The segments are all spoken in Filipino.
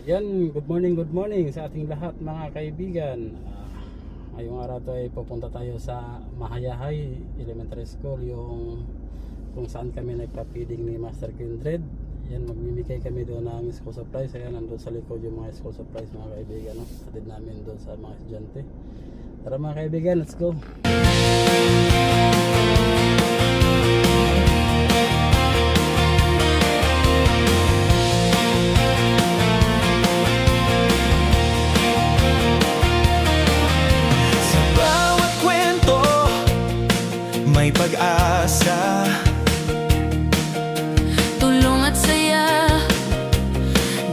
Yan, good morning sa ating lahat mga kaibigan. Ngayong araw to ay pupunta tayo sa Mahayahay Elementary School, yung kung saan kami nagpa-feeding ni Master Kindred. Yan, magmimigay kami doon ng school supplies. Ayan, nandun sa likod yung mga school supplies mga kaibigan, no? Atid namin doon sa mga estudyante. Tara mga kaibigan, let's go. May pag-asa, tulong at saya,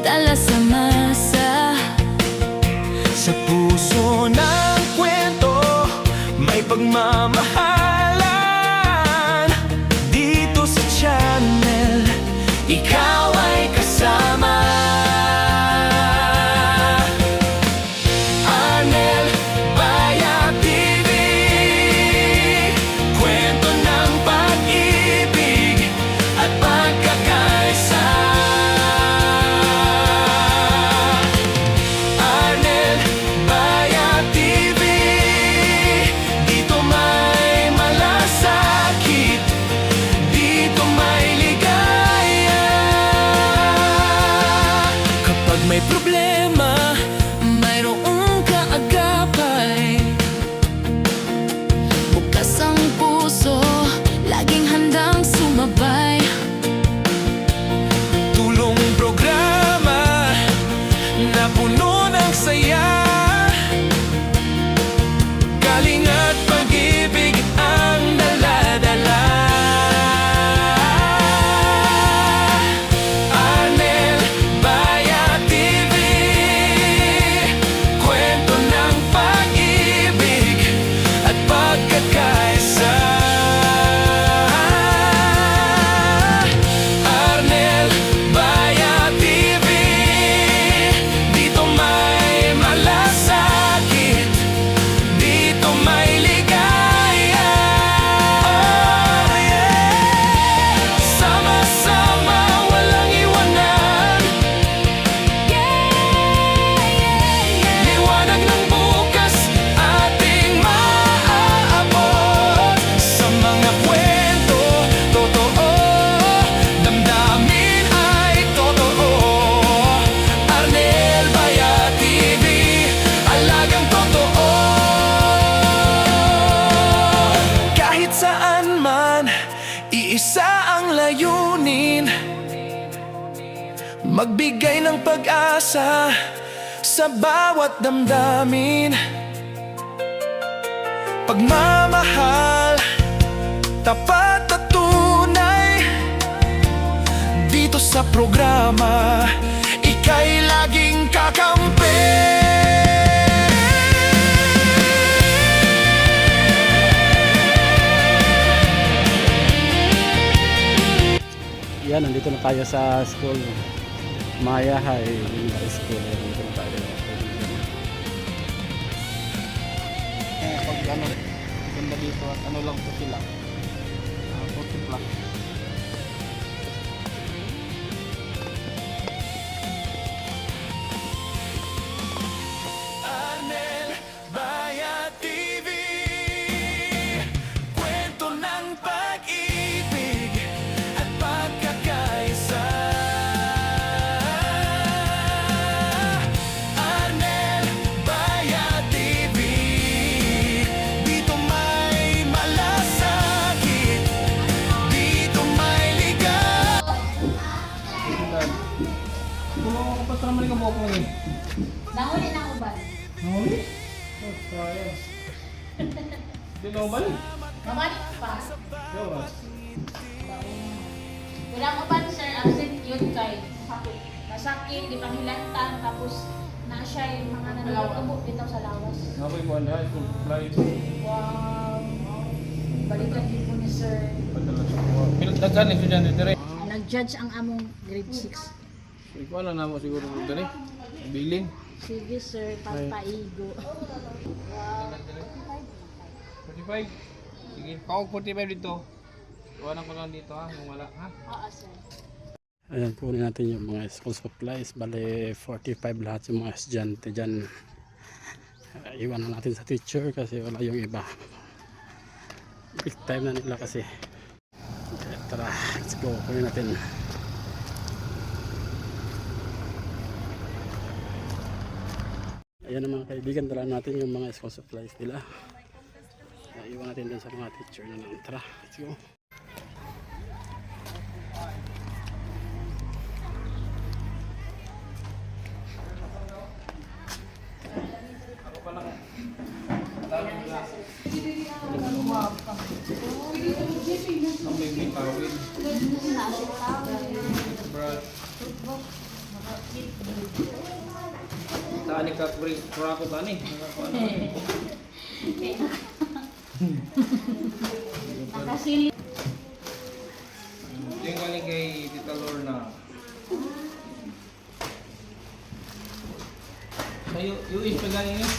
dala sa masa. sa puso ng kwento, may pagmamahalan. Dito sa channel, ikaw ay kasama. Arnel Bayat TV, kwento ng pag-ibig at pagkakaisa. Arnel Bayat TV, dito may malasakit, dito may ligaya. Kapag may problema, Mayroong kaagapay, bukas ang puso, laging handang sumabay. tulong programa na puno ng saya, galing at pag-ibig ang dala-dala. Arnel Bayat TV, kwento ng pag-ibig at pagkakaisa. Arnel Bayat TV, dito may malasakit, dito may ligaya. Oh yeah, sama-sama walang iwanan, liwanag ng bukas ating maaabot. Sa mga kwento totoo, damdamin ay totoo. Arnel Bayat TV, alagang totoo. Kahit saan man, iisa ang layunin, magbigay ng pag-asa sa bawat damdamin. Pagmamahal, tapat at tunay, dito sa programa, ika'y laging kakampi. Yan, nandito na tayo sa school Mahayahay Elementary School. Yan, nandito na tayo. Pag ano, ganda dito at ano lang po sila, 40 plus. Arnel Bayat TV, kwento ng pag-ibig at pagkakaisa. Arnel Bayat TV, dito may malasakit, dito may ligaya. Kung ako pa naman yung buhok mo eh. Nahuli na uban. Nahuli? Oh, sayang. Di na ubal? Namalik pa. Yawas. Walang uban sir, absent yun kay masakit, di panghilantan, tapos na siya yung mga nanulutubo dito sa lawas. Nakoy ko ang high school flight. Wow. Balikan din po ni sir. Padala sa kuha. Pinagdagan yung estudyante dire. Nag-judge ang among grade 6. Ikaw na mo siguro dito ni. Biling. Sige sir, papaigo. Wow. 45. Sige. Kung 45 dito. Iwanan ko lang dito ha, kung wala ha. Oo sir. Ayan, kunin natin yung mga school supplies. Bale, 45 lahat yung mga estudyante dyan. Iwan na natin sa teacher kasi wala yung iba. Big time na nila kasi. Okay, tara, let's go. Kunin natin. Ayan ang mga kaibigan, dala natin yung mga school supplies nila. Iwan natin dun sa mga teacher na lang. Tara, let's go. Ang may tawid. Brad. Tani ka kurako tani. Nakasili. Yung galing kay Tita Lorna. Sa US pa galing yun?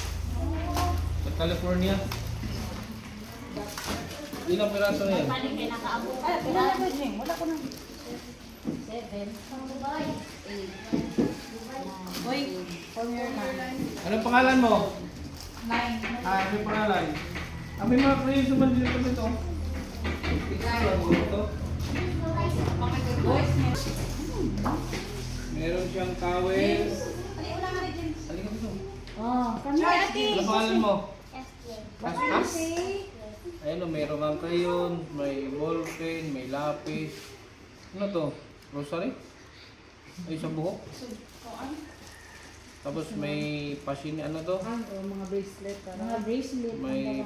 Sa California? Ilang piraso na yan? Paling kayo nakaabot. Wala ko na. 7. 8. Uy, from your line. Anong pangalan mo? 9. Anong pangalan? May mga praise naman dito ito. Ito. Meron siyang towel. Halika dito. Oh, kami ate. Anong pangalan mo? As? Ayun o, may roman crayon, may ball pen, may lapis. Ano to? Rosary? Ay, sa buhok? Tapos may pasini, ano to? Mga bracelet. Mga bracelet. May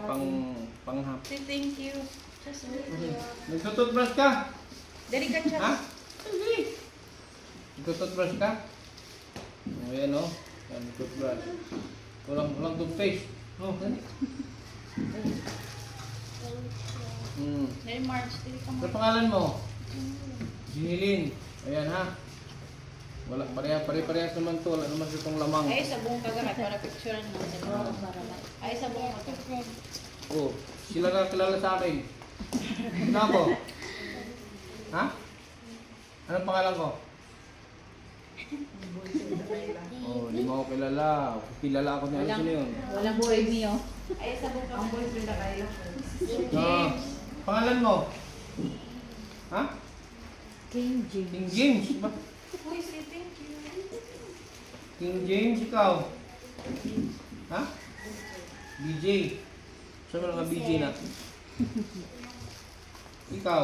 panghap. Thank you. Just wait. Nagtututbrush ka? Dali ka siya. Ha? Hindi. Nagtututbrush ka? O, yan o. Yan, nagtutbrush. Walang toothpaste. Oh, dali. Dali March. Dali ka Ano pangalan mo? Jinilin. Ayan ha. Wala, pare-parehas naman to. Wala naman itong lamang. Ay, sabong kagamat para picturean natin. Ay, sabong kagamat. Oh, sila na kilala sa akin. Sino ako? Ha? Anong pangalan ko? Oh, di mo ako kilala. Kilala ako ni Alice yun. Walang boy niyo. Ay, sabong kagamat. Ang boyfriend na kayo. Oh, pangalan mo? Ha? King James. King James. Ba? Uy, say thank you. King James, ikaw? Ha? BJ. Saan mo nga BJ na? Ikaw?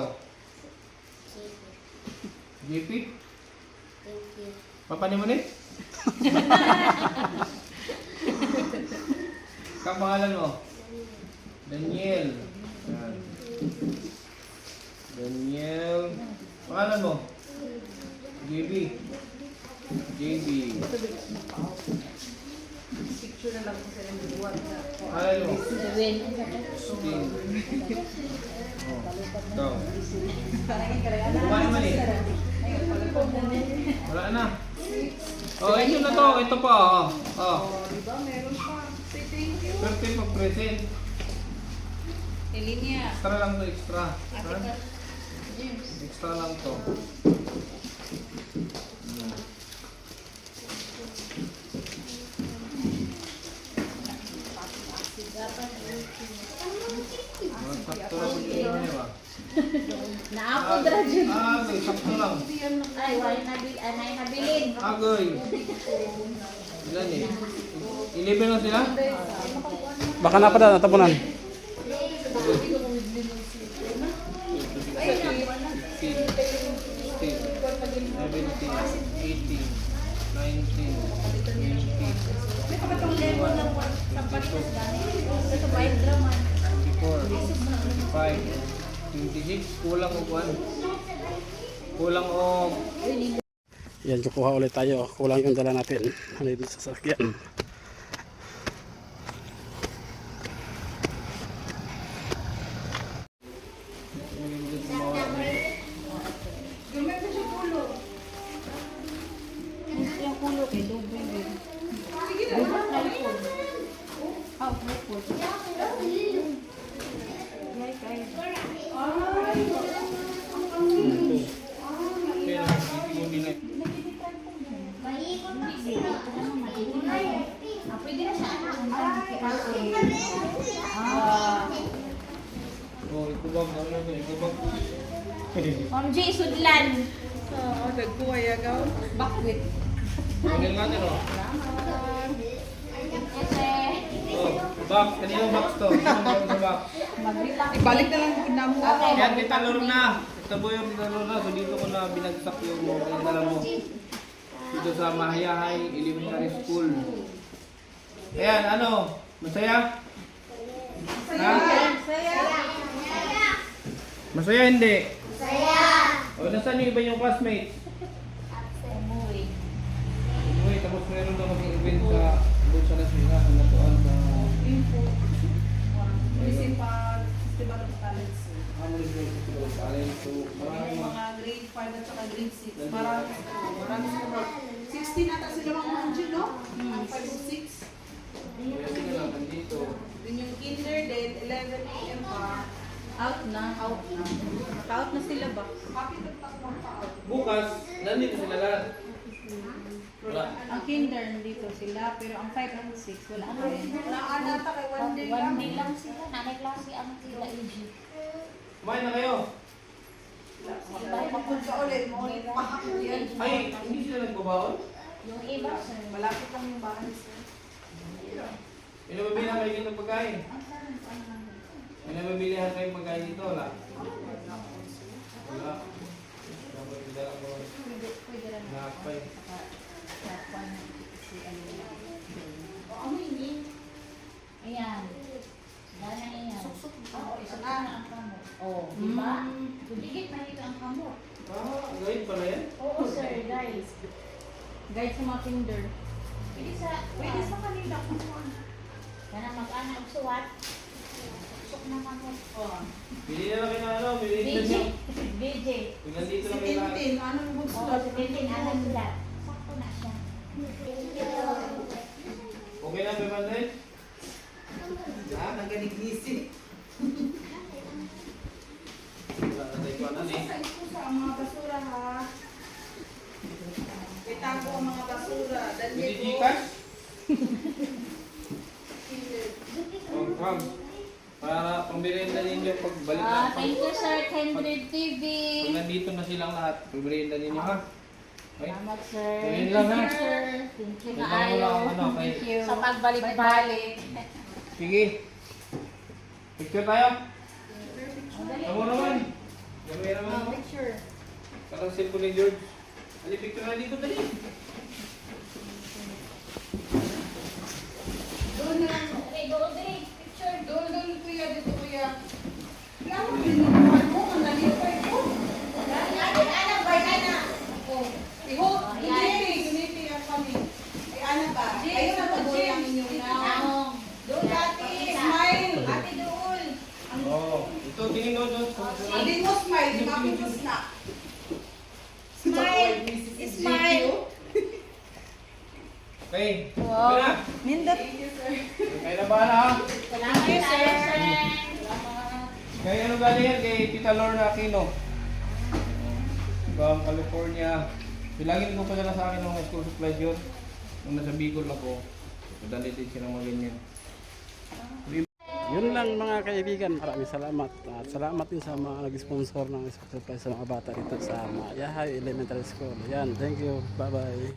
JP? Papa ni mo ni? Kapangalan mo? Daniel. Yan. Daniel. Pangalan mo? JB. JB. Pangalan mo? Gawin. Sting. Oh, ikaw. Wala naman eh. Wala na. Oh, ito na to. Ito pa. Oh. Diba, meron pa. Say thank you. Birthday mag-present. Elinia. Extra lang to, extra. Ate ka. James. Extra lang to. Sakto lang po dito niya ba? Naako dra jud. Agoy, sakto lang. Ay, wala anay nabilin. Agoy. Ilan eh? 11 lang sila? Baka na pa na, natapunan. 26, kulang o kuwan. Kulang o... Yan, kukuha ulit tayo. Kulang yung dala natin. Ano yung sasakyan. Yung pulo kay doble din. Doble na ipon. Ah, ipon. Yay, kaya. Kaya, Pwede na siya anak. Oh, ikubag na lang ito, ikubag. Ma'am G, sudlan. Bakwit. Kunin natin oh. Kasi, Oh, box. Kaninong box to? Sinong box sa box? Ibalik na lang yung namo. okay. Yan, Tita Lorna. Ito po yung Tita Lorna. So dito ko na binagsak yung dala mo. Dito sa Mahayahay Elementary School. Ayan, ano? Masaya? Ha? Masaya hindi? Masaya! O, nasaan yung iba yung classmate? Umuwi. Uy, tapos meron daw kaming event sa doon sa Las Vegas, sa natuan sa Municipal Festival of Talents. Harmony Festival of Talent. So, maraming Yung mga grade 5 at saka grade 6. Marami sila. 16 ata sila mga mga no? 5 o 6. pwede ka lang nandito. Then yung kinder din, 11 a.m. pa. Out na. Out na sila ba? Kapit ang tatlong pa-out. Bukas, nandito sila lahat. Wala. Ang kinder nandito sila, pero ang 5 and 6 wala pa rin. Wala ata kay one day One lang. day lang sila. Nanay klase ang sila AG. Kumain na kayo. Papunta ulit, ulit mahapon yan. Ay, hindi sila nagbabaon? Yung iba, sir. Malapit lang yung bahay sir. Pinababilihan kayo dito pagkain? Pinababilihan kayo pagkain dito? Wala. Wala. Dapat idala ko. Nakapay. Ano yun? Ayan. Dahil na yan. Isa na ang kamot. Oh, di ba? Tuligit na dito ang kamot. Ah, gawin pala yan? Oo, sir, guys. Guide sa mga kinder. Pwede sa kanila kung ano. Kana mag-ana og suwat. Susok na kamot. Oh. Bili na lang kayo na ano, bili na BJ. nyo. BJ. Tingnan dito Si lang kayo lahat. Tintin, ano yung gusto? Oo, si Tintin, alam nila. Sakto na siya. Okay na, may manday? Ah, nagaligisi. Wala na tayo pa na eh. Sa ikusa ang mga basura ha. Itago ang mga basura. Hindi Dali ko. Gcash? Oh, come. Para pambirienda ninyo pagbalik na. Thank you, Sir Kendred TV. Pag nandito na silang lahat, pambirienda ninyo ha. Okay? Salamat, sir. Yun lang, ha? Thank you, sir. Thank you na Yun lang ayaw. wala akong ano, kay- Thank you. Sa pagbalik-balik. Sige. Picture tayo. Dali. Tamo naman. Gamay naman mo. Picture. Parang cellphone ni George. Ali, picture na dito dali. Doon na lang. Okay, go, Audrey. Picture. Doon kuya, dito kuya. Kaya mo pinipad mo, ang nalipay ko. Iho, giniti ang kami. Ay, ano ba? Kayo na tagoy ang inyong na. Doon dati, smile. Ate doon. Oh, ito tingin mo doon. Hindi mo smile, di mapitos na. Smile. Smile. Okay. Wow. Na. Nindot. Kaya na bahala ha. Salamat, sir. Salamat. Kaya ano galing yan kay Tita Lorna Aquino. From California. Bilangin ko pa nila sa akin ng high school supplies yun. Nung nasa Bicol ako. Madali din silang mga ganyan. Yun lang mga kaibigan, maraming salamat. At salamat din sa mga nag-sponsor ng school supplies sa mga bata dito sa Mahayahay Elementary School. Yan, thank you. Bye-bye.